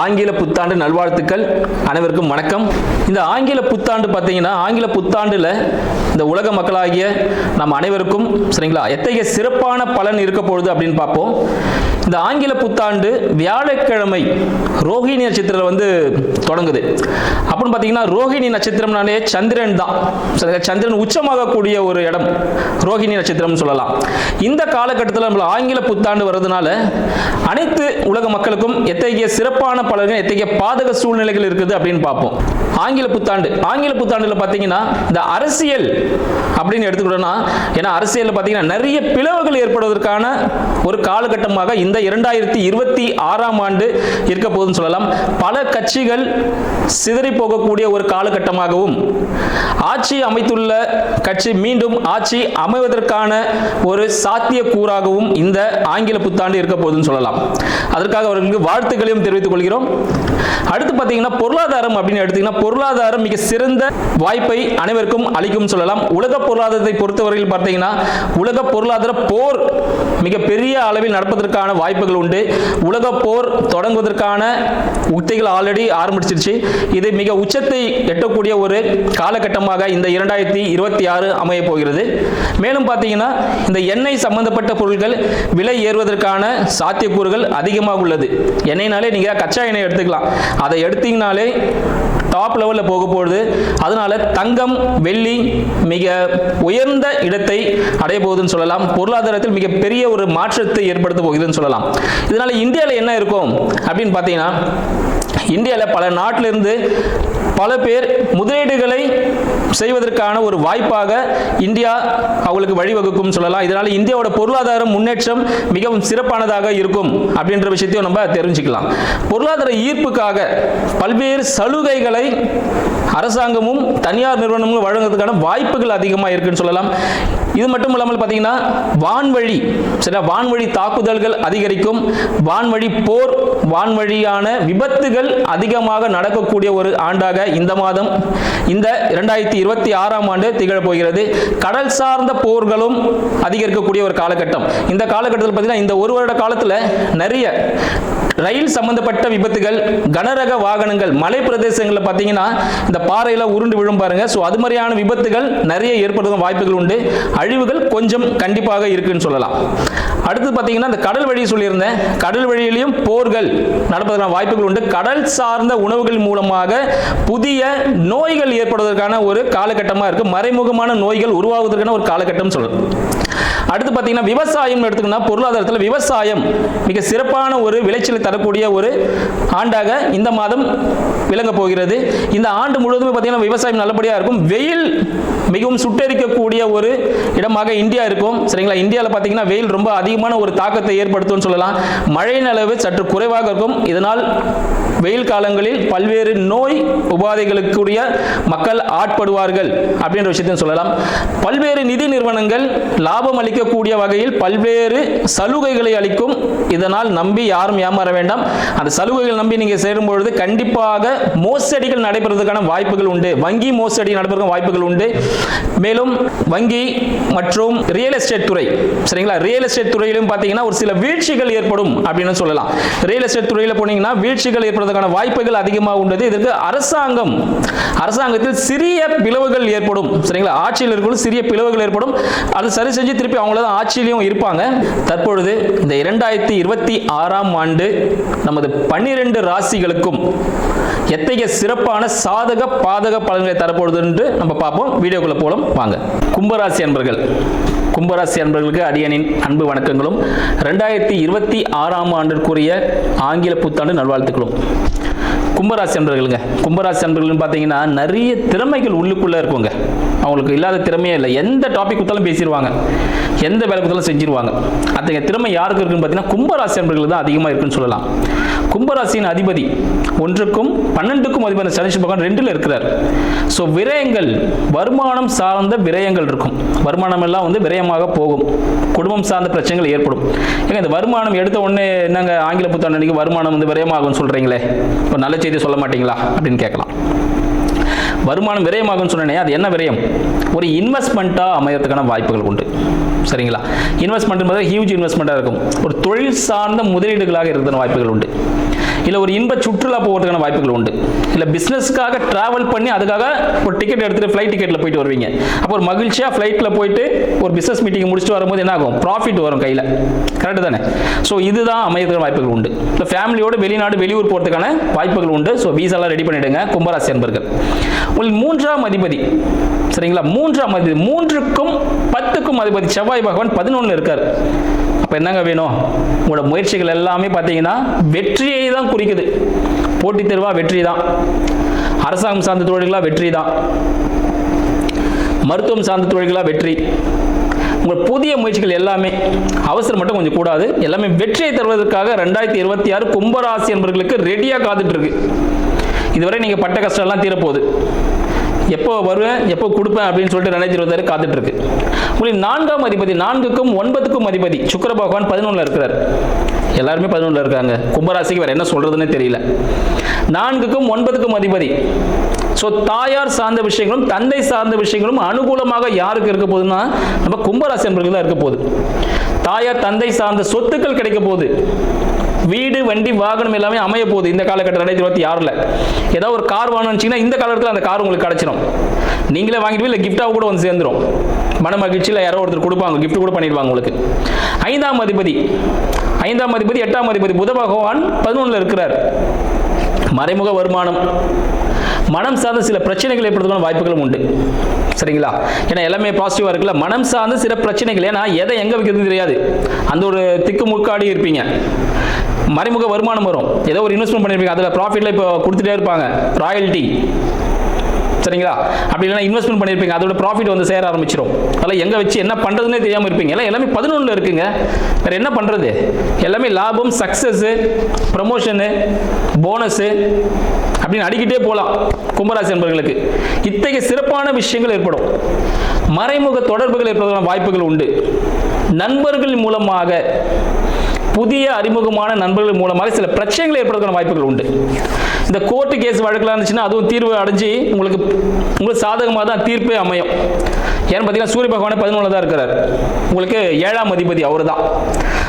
ஆங்கில புத்தாண்டு நல்வாழ்த்துக்கள். அனைவருக்கும் வணக்கம். இந்த ஆங்கில புத்தாண்டு பார்த்தீங்கன்னா, ஆங்கில புத்தாண்டுல இந்த உலக மக்களாகிய நம்ம அனைவருக்கும் சரிங்களா எத்தகைய சிறப்பான பலன் இருக்க போகுது அப்படின்னு பார்ப்போம். இந்த ஆங்கில புத்தாண்டு வியாழக்கிழமை ரோஹிணி நட்சத்திரம் தொடங்குது. அப்படின்னு பார்த்தீங்கன்னா ரோஹிணி நட்சத்திரம்னாலே சந்திரன் தான். சந்திரன் உச்சமாகக்கூடிய ஒரு இடம் ரோஹிணி நட்சத்திரம் சொல்லலாம். இந்த காலகட்டத்தில் நம்ம ஆங்கில புத்தாண்டு வர்றதுனால அனைத்து உலக மக்களுக்கும் எத்தகைய சிறப்பான பலன்கள், எத்தகைய பாதக சூழ்நிலைகள் இருக்குது அப்படின்னு பார்ப்போம். ஆங்கில புத்தாண்டுல பார்த்தீங்கன்னா இந்த அரசியல் அப்படின்னு எடுத்துக்கிட்டோம்னா, ஏன்னா அரசியல் பார்த்தீங்கன்னா நிறைய பிளவுகள் ஏற்படுவதற்கான ஒரு காலகட்டமாக இந்த 2026ஆம் ஆண்டு இருக்க போகுதுன்னு சொல்லலாம். பல கட்சிகள் சிதறி போகக்கூடிய ஒரு காலகட்டமாகவும், ஆட்சி அமைத்துள்ள கட்சி மீண்டும் ஆட்சி அமைவதற்கான ஒரு சாத்திய கூறாகவும் இந்த ஆங்கில புத்தாண்டு இருக்க போகுதுன்னு சொல்லலாம். அதற்காக அவர்களுக்கு வாழ்த்துக்களையும் தெரிவித்துக் கொள்கிறோம். அடுத்து பார்த்தீங்கன்னா பொருளாதாரம் அப்படின்னு எடுத்தீங்கன்னா, பொருளாதாரம் மிக சிறந்த வாய்ப்பை அனைவருக்கும் அளிக்கும் சொல்லலாம். உலக பொருளாதாரத்தை பொறுத்தவரையில் பார்த்தீங்கன்னா, உலக பொருளாதார போர் மிக பெரிய அளவில் நடப்பதற்கான வாய்ப்புகள் உண்டு. உலக போர் தொடங்குவதற்கான உத்திகள் ஆல்ரெடி ஆரம்பிச்சிருச்சு. இது மிக உச்சத்தை எட்டக்கூடிய ஒரு காலகட்டமாக இந்த 2026 அமைய போகிறது. மேலும் பார்த்தீங்கன்னா இந்த எண்ணெய் சம்பந்தப்பட்ட பொருட்கள் விலை ஏறுவதற்கான சாத்தியக்கூறுகள் அதிகமாக உள்ளது. எண்ணெய்னாலே நீங்க கச்சா எண்ணெய் எடுத்துக்கலாம், அதை எடுத்தீங்கனாலே டாப் லெவலில் போக போகுது. அதனால தங்கம், வெள்ளி மிக உயர்ந்த இடத்தை அடைய போகுதுன்னு சொல்லலாம். பொருளாதாரத்தில் மிக பெரிய ஒரு மாற்றத்தை ஏற்படுத்த போகுதுன்னு சொல்லலாம். இதனால இந்தியாவில் என்ன இருக்கும் அப்படின்னு பார்த்தீங்கன்னா, இந்தியாவில் பல நாட்டிலிருந்து பல பேர் முதலீடுகளை செய்வதற்கான ஒரு வாய்ப்பாக இந்தியா அவங்களுக்கு வழிவகுக்கும் சொல்லலாம். இதனால இந்தியாவோட பொருளாதார முன்னேற்றம் மிகவும் சிறப்பானதாக இருக்கும் அப்படின்ற விஷயத்தையும் நம்ம தெரிஞ்சுக்கலாம். பொருளாதார ஈர்ப்புக்காக பல்வேறு சலுகைகளை அரசாங்கமும் தனியார் நிறுவனங்களும் வழங்குவதற்கான வாய்ப்புகள் அதிகமாக இருக்குன்னு சொல்லலாம். இது மட்டும் இல்லாமல் பார்த்தீங்கன்னா வான்வழி தாக்குதல்கள் அதிகரிக்கும். வான்வழி போர், வான்வழியான விபத்துகள் அதிகமாக நடக்கக்கூடிய ஒரு ஆண்டாக இந்த மாதம், இந்த 2026ஆம் ஆண்டு திகழ போகிறது. கடல் சார்ந்த போர்களும் அதிகரிக்கக்கூடிய ஒரு காலகட்டம். இந்த காலகட்டத்தில் பார்த்தீங்கன்னா இந்த ஒரு வருட காலத்தில் நிறைய ரயில் சம்பந்தப்பட்ட விபத்துகள், கனரக வாகனங்கள், மலை பிரதேசங்களில் பார்த்தீங்கன்னா இந்த பாறையில உருண்டு விழும் பாருங்க. ஸோ அது மாதிரியான விபத்துகள் நிறைய ஏற்படுவதற்கான வாய்ப்புகள் உண்டு. அழிவுகள் கொஞ்சம் கண்டிப்பாக இருக்குன்னு சொல்லலாம். அடுத்து பார்த்தீங்கன்னா இந்த கடல் வழி சொல்லியிருந்தேன், கடல் வழியிலையும் போர்கள் நடப்பதற்கான வாய்ப்புகள் உண்டு. கடல் சார்ந்த உணவுகள் மூலமாக புதிய நோய்கள் ஏற்படுவதற்கான ஒரு காலகட்டமாக இருக்கு. மறைமுகமான நோய்கள் உருவாவதற்கான ஒரு காலகட்டம் சொல்லலாம். அடுத்து பார்த்தீங்கன்னா விவசாயம் எடுத்துக்கிட்டா, பொருளாதாரத்தில் விவசாயம் மிக சிறப்பான ஒரு விளைச்சலை தரக்கூடிய ஒரு ஆண்டாக இந்த மாதம் விளங்க போகிறது. இந்த ஆண்டு முழுவதுமே பார்த்தீங்கன்னா விவசாயம் நல்லபடியாக இருக்கும். வெயில் மிகவும் சுட்டெரிக்கக்கூடிய ஒரு இடமாக இந்தியா இருக்கும். சரிங்களா, இந்தியாவில் பார்த்தீங்கன்னா வெயில் ரொம்ப அதிகமான ஒரு தாக்கத்தை ஏற்படுத்தும் சொல்லலாம். மழையின் அளவு சற்று குறைவாக இருக்கும். இதனால் வெயில் காலங்களில் பல்வேறு நோய் உபாதைகளுக்குரிய மக்கள் ஆட்படுவார்கள் அப்படின்ற விஷயத்தையும் சொல்லலாம். பல்வேறு நிதி நிறுவனங்கள் லாபம் அளிக்கக்கூடிய வகையில் பல்வேறு சலுகைகளை அளிக்கும். இதனால் நம்பி யாரும் ஏமாற வேண்டாம். அந்த சலுகைகள் நம்பி நீங்க சேரும் பொழுது கண்டிப்பாக மோசடிகள் நடைபெறுவதற்கான வாய்ப்புகள் உண்டு. வங்கி மோசடி நடைபெறுவதற்கான வாய்ப்புகள் உண்டு. மேலும் வங்கி மற்றும் ரியல் எஸ்டேட் துறை, சரிங்களா, ரியல் எஸ்டேட் துறையிலும் பார்த்தீங்கன்னா ஒரு சில வீழ்ச்சிகள் ஏற்படும் அப்படின்னு சொல்லலாம். ரியல் எஸ்டேட் துறையில் போனீங்கன்னா வீழ்ச்சிகள் ஏற்படுவதற்கான வாய்ப்புகள் அதிகமாக உள்ளது. இதற்கு அரசாங்கத்தில் சிறிய பிளவுகள் ஏற்படும். சரிங்களா, ஆட்சியில் இருக்கும் சிறிய பிளவுகள் ஏற்படும். அது சரி செஞ்சு திருப்பி அவங்கள தான் ஆட்சியிலையும் இருப்பாங்க. தற்பொழுது இந்த 2026ஆம் ஆண்டு நமது 12 ராசிகளுக்கும் எத்தகைய சிறப்பான சாதக பாதக பலன்களை தரப்போகுது என்று நம்ம பார்ப்போம். வீடியோக்குள்ள போலாம் வாங்க. கும்பராசி அன்பர்களுக்கு அடியனின் அன்பு வணக்கங்களும் 2026ஆம் ஆண்டிற்குரிய ஆங்கில புத்தாண்டு நல்வாழ்த்துக்களும். கும்பராசி அன்பர்கள் பார்த்தீங்கன்னா நிறைய திறமைகள் உள்ளுக்குள்ள இருக்குங்க. அவங்களுக்கு இல்லாத திறமையே இல்லை. எந்த டாபிக் கொடுத்தாலும் பேசிடுவாங்க, எந்த வேலை கொடுத்தாலும் செஞ்சிருவாங்க. அத்தகைய திறமை யாருக்கு இருக்குன்னு பார்த்தீங்கன்னா கும்பராசி அன்பர்கள் தான் அதிகமாக இருக்குன்னு சொல்லலாம். கும்பராசியின் அதிபதி 1க்கும் 12க்கும் அதிபதி சனீஸ்வர பகவான் 2ல் இருக்கிறார். ஸோ விரயங்கள், வருமானம் சார்ந்த விரயங்கள் இருக்கும். வருமானம் எல்லாம் விரயமாக போகும். குடும்பம் சார்ந்த பிரச்சனைகள் ஏற்படும். ஏங்க இந்த வருமானம் எடுத்த உடனே என்னங்க ஆங்கில புத்தாண்டு அன்னைக்கு வருமானம் விரயமாகும் சொல்றீங்களே, இப்போ நல்ல செய்தி சொல்ல மாட்டீங்களா அப்படின்னு கேட்கலாம். வருமானம் விரயமாகும் சொன்னே, அது என்ன விரயம்? ஒரு இன்வெஸ்ட்மெண்ட்டாக அமையறதுக்கான வாய்ப்புகள் உண்டு. சரிங்களா, இன்வெஸ்ட்மெண்ட் ஹியூஜ் இன்வெஸ்ட்மெண்ட்டாக இருக்கும். ஒரு தொழில் சார்ந்த முதலீடுகளாக இருக்கிற வாய்ப்புகள் உண்டு. இல்லை ஒரு இன்ப சுற்றுலா போகிறதுக்கான வாய்ப்புகள் உண்டு. இல்லை பிஸ்னஸ்க்காக ட்ராவல் பண்ணி அதுக்காக ஒரு டிக்கெட் எடுத்துகிட்டு ஃப்ளைட் டிக்கெட்டில் போயிட்டு வருவீங்க. அப்போ ஒரு மகிழ்ச்சியாக ஃப்ளைட்டில் போயிட்டு ஒரு பிஸ்னஸ் மீட்டிங் முடிச்சுட்டு வரும்போது என்ன ஆகும், ப்ராஃபிட் வரும் கையில். கரெக்டு தானே? ஸோ இதுதான் அமையதுக்கான வாய்ப்புகள் உண்டு. இல்லை ஃபேமிலியோட வெளிநாடு வெளியூர் போகிறதுக்கான வாய்ப்புகள் உண்டு. ஸோ வீசாலாம் ரெடி பண்ணிவிடுங்க கும்பராசி அன்பர்கள். உங்களுக்கு 3ஆம் அதிபதி, சரிங்களா, 3ஆம் அதிபதி 3க்கும் 10க்கும் அதிபதி செவ்வாய் பகவான் 11 இருக்கார். அப்போ என்னங்க வேணும், உங்களோட முயற்சிகள் எல்லாமே பார்த்தீங்கன்னா வெற்றியை தான் குறிக்குது. போட்டித் தேர்வா வெற்றி தான், அரசாங்கம் சார்ந்த தொழில்களா வெற்றி தான், மருத்துவம் சார்ந்த தொழில்களா வெற்றி. உங்கள் புதிய முயற்சிகள் எல்லாமே அவசரம் மட்டும் கொஞ்சம் கூடாது, எல்லாமே வெற்றியை தருவதற்காக 2026 கும்பராசி என்பவர்களுக்கு ரெடியாக காத்துட்டு இருக்கு. இதுவரை நீங்கள் பட்ட கஷ்டம் எல்லாம் தீரப்போகுது. எப்போ வருவேன் எப்போ கொடுப்பேன் அப்படின்னு சொல்லிட்டு 2026 காத்துட்டு இருக்கு. உங்களுக்கு 4ஆம் அதிபதி 4க்கும் 9க்கும் அதிபதி சுக்கிர பகவான் 11 இருக்கிறார். எல்லாருமே 11 இருக்காங்க. கும்பராசிக்கு வேற என்ன சொல்றதுன்னு தெரியல. 4க்கும் 9க்கும் அதிபதி. ஸோ தாயார் சார்ந்த விஷயங்களும் தந்தை சார்ந்த விஷயங்களும் அனுகூலமாக யாருக்கு இருக்க போகுதுன்னா நம்ம கும்பராசி என்பவர்கள் தான் இருக்க போகுது. தாயார் தந்தை சார்ந்த சொத்துக்கள் கிடைக்க போகுது. வீடு வண்டி வாகனம் எல்லாமே அமைய போகுது. இந்த காலகட்டம் 2026 ஏதாவது ஒரு கார் வாங்கணும்னு இந்த காலகட்டத்தில் அந்த கார் உங்களுக்கு கிடைச்சிடும். நீங்களே வாங்கிட்டு இல்லை கிஃப்டாக கூட வந்து சேர்ந்துடும். மன மகிழ்ச்சியில் யாரோ ஒருத்தர் கொடுப்பாங்க, கிஃப்ட் கூட பண்ணிடுவாங்க உங்களுக்கு. 5ஆம் அதிபதி 8ஆம் அதிபதி புத பகவான் 11 இருக்கிறார். மறைமுக வருமானம், மனம் சார்ந்த சில பிரச்சனைகள் ஏற்படுறதுக்கான வாய்ப்புகளும் உண்டு. சரிங்களா? ஏன்னா எல்லாமே பாசிட்டிவா இருக்குல்ல. மனம் சார்ந்த சில பிரச்சனைகள், ஏன்னா எதை எங்க வைக்கிறது தெரியாது, அந்த ஒரு திக்கு முக்காடி இருப்பீங்க. மறைமுக வருமானம் வரும், ஏதோ ஒரு இன்வெஸ்ட்மெண்ட் பண்ணிருப்பீங்க, அதில் ப்ராஃபிட்ல இப்போ கொடுத்துட்டே இருப்பாங்க, ராயல்ட்டி. சரிங்களா? அப்படி இல்லைன்னா இன்வெஸ்ட்மெண்ட் பண்ணியிருப்பீங்க, அதோட ப்ராஃபிட் வந்து சேர ஆரம்பிச்சிடும். அதெல்லாம் எங்கே வச்சு என்ன பண்ணுறதுனே தெரியாமல் இருப்பீங்க. எல்லாமே 11 இருக்குங்க. வேறு என்ன பண்ணுறது? எல்லாமே லாபம், சக்ஸஸ்ஸு, ப்ரமோஷனு, போனஸு அப்படின்னு அடிக்கிட்டே போகலாம். கும்பராசி என்பவர்களுக்கு இத்தகைய சிறப்பான விஷயங்கள் ஏற்படும். மறைமுக தொடர்புகள் ஏற்படுவதற்கான வாய்ப்புகள் உண்டு. நண்பர்கள் மூலமாக, புதிய அறிமுகமான நண்பர்கள் மூலமாக சில பிரச்சனைகள் ஏற்படுவதற்கான வாய்ப்புகள் உண்டு. இந்த கோர்ட்டு கேஸ் வழக்கெல்லாம் இருந்துச்சுன்னா அதுவும் தீர்வு அடைஞ்சு உங்களுக்கு சாதகமாக தான் தீர்ப்பே அமையும். ஏன்னு பார்த்தீங்கன்னா சூரிய பகவானே 11 தான் இருக்கிறார். உங்களுக்கு 7ஆம் அதிபதி அவர் தான்.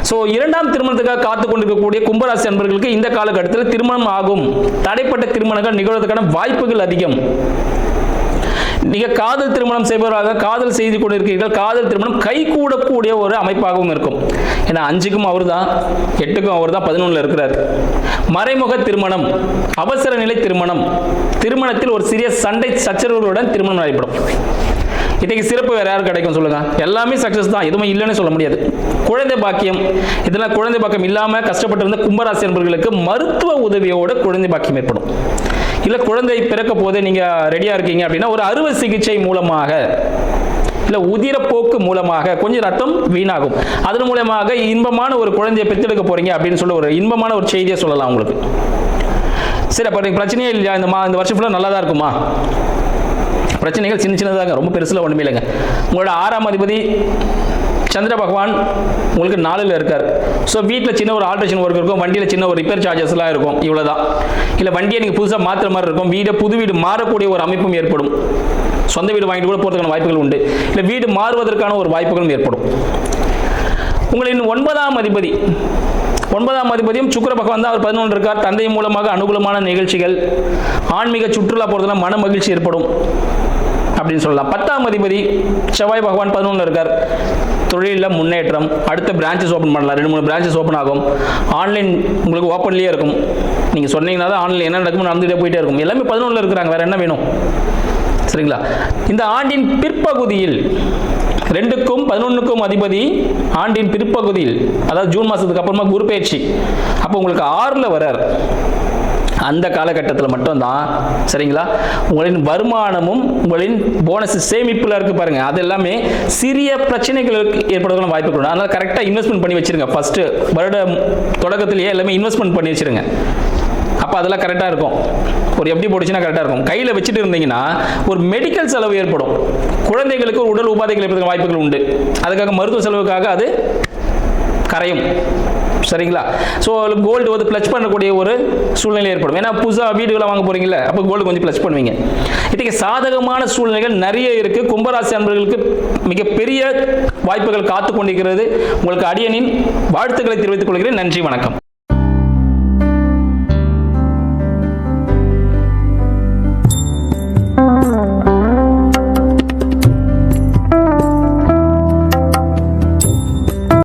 ஸோ 2ஆம் திருமணத்துக்காக காத்து கொண்டிருக்கக்கூடிய கும்பராசி அன்பர்களுக்கு இந்த காலகட்டத்தில் திருமணம் ஆகும். தடைப்பட்ட திருமணங்கள் நிகழ்வதற்கான வாய்ப்புகள் அதிகம். நீங்கள் காதல் திருமணம் செய்பவராக காதல் செய்து கொண்டிருக்கிறீர்கள், காதல் திருமணம் கைகூடக்கூடிய ஒரு அமைப்பாகவும் இருக்கும். ஏன்னா 5க்கும் அவர் தான், 8க்கும் அவர் தான், 11 இருக்கிறார். மறைமுக திருமணம், அவசர நிலை திருமணம், திருமணத்தில் ஒரு சிறிய சண்டை சச்சரவுகளுடன் திருமணம் நடைபெறும். இன்றைக்கு சிறப்பு வேற யாரும் கிடைக்கும் சொல்லுங்க? எல்லாமே சக்சஸ் தான், எதுவுமே இல்லைன்னு சொல்ல முடியாது. குழந்தை பாக்கியம், இதெல்லாம் குழந்தை பாக்கியம் இல்லாமல் கஷ்டப்பட்டிருந்த கும்பராசி என்பவர்களுக்கு மருத்துவ உதவியோட குழந்தை பாக்கியம் ஏற்படும். இல்லை குழந்தை பிறக்க போதே நீங்கள் ரெடியாக இருக்கீங்க அப்படின்னா ஒரு அறுவை சிகிச்சை மூலமாக, இல்லை உதிரப்போக்கு மூலமாக கொஞ்சம் ரத்தம் வீணாகும், அதன் மூலமாக இன்பமான ஒரு குழந்தையை பெற்றெடுக்க போறீங்க அப்படின்னு சொல்லி ஒரு இன்பமான ஒரு செய்தியை சொல்லலாம் உங்களுக்கு. சரி, அப்போ பிரச்சனையே இல்லையா? இந்த வருஷம் ஃபுல்லாக நல்லா தான் இருக்குமா? பிரச்சனைகள் சின்ன சின்னதாக, ரொம்ப பெருசில் ஒன்றுமே இல்லைங்க. உங்களோட 6ஆம் அதிபதி சந்திர பகவான் உங்களுக்கு 4ல் இருக்கார். ஸோ வீட்டில் சின்ன ஒரு ஆல்ட்ரேஷன் ஒர்க் இருக்கும், வண்டியில் சின்ன ஒரு ரிப்பேர் சார்ஜஸ்லாம் இருக்கும், இவ்வளோதான். இல்லை வண்டியை நீங்கள் புதுசாக மாற்றுற மாதிரி இருக்கும், புது வீடு மாறக்கூடிய ஒரு அமைப்பும் ஏற்படும். சொந்த வீடு வாங்கிட்டு கூட போகிறதுக்கான வாய்ப்புகள் உண்டு. இல்லை வீடு மாறுவதற்கான ஒரு வாய்ப்புகளும் ஏற்படும். உங்களின் 9ஆம் அதிபதியும் சுக்கிர பகவான் தான், அவர் 11 இருக்கார். தந்தை மூலமாக அனுகூலமான நிகழ்ச்சிகள், ஆன்மீக சுற்றுலா போகிறதுனா மன மகிழ்ச்சி ஏற்படும் அப்படின்னு சொல்லலாம். 10ஆம் அதிபதி செவ்வாய் பகவான் 11 இருக்கார். தொழிலில் முன்னேற்றம், அடுத்த பிரான்ச்சஸ் ஓப்பன் பண்ணலாம், 2-3 பிரான்ச்சஸ் ஓப்பன் ஆகும். ஆன்லைன் உங்களுக்கு ஓப்பன்லேயே இருக்கும். நீங்கள் சொன்னீங்கன்னா தான் ஆன்லைன் என்ன நடக்கும் நடந்துகிட்டே போயிட்டே இருக்கும். எல்லாமே 11 இருக்கிறாங்க, வேறு என்ன வேணும்? சரிங்களா? இந்த ஆண்டின் பிற்பகுதியில் 2க்கும் 11க்கும் அதிபதி ஆண்டின் பிற்பகுதியில், அதாவது ஜூன் மாதத்துக்கு அப்புறமா குரு பயிற்சி, அப்போ உங்களுக்கு 6ல் வரார். அந்த காலகட்டத்தில் மட்டும்தான், சரிங்களா, உங்களின் வருமானமும் உங்களின் போனஸ் சேமிப்பில் இருக்கு பாருங்க, அது எல்லாமே சிறிய பிரச்சனைகளுக்கு ஏற்படுவதற்கான வாய்ப்புகள் உண்டு. அதனால் கரெக்டாக இன்வெஸ்ட்மெண்ட் பண்ணி வச்சிருங்க. ஃபர்ஸ்ட் வருட தொடக்கத்திலேயே எல்லாமே இன்வெஸ்ட்மெண்ட் பண்ணி வச்சிருங்க. அப்போ அதெல்லாம் கரெக்டாக இருக்கும். ஒரு எப்படி போட்டுச்சுன்னா கரெக்டாக இருக்கும். கையில் வச்சுட்டு இருந்தீங்கன்னா ஒரு மெடிக்கல் செலவு ஏற்படும். குழந்தைகளுக்கு ஒரு உடல் உபாதைகள் ஏற்படுற வாய்ப்புகள் உண்டு. அதுக்காக மருத்துவ செலவுக்காக அது கரையும். சரிங்களா? ஸோ கோல்டு வந்து பிளச் பண்ணக்கூடிய ஒரு சூழ்நிலை ஏற்படும். ஏன்னா புதுசாக வீடுகளை வாங்க போறீங்களா, அப்போ கோல்டு கொஞ்சம் பிளச் பண்ணுவீங்க. இதுக்கு சாதகமான சூழ்நிலைகள் நிறைய இருக்கு. கும்பராசி அன்பர்களுக்கு மிகப்பெரிய வாய்ப்புகள் காத்து கொண்டிருக்கிறது. உங்களுக்கு அடியனின் வாழ்த்துக்களை தெரிவித்துக் கொள்கிறேன். நன்றி, வணக்கம்.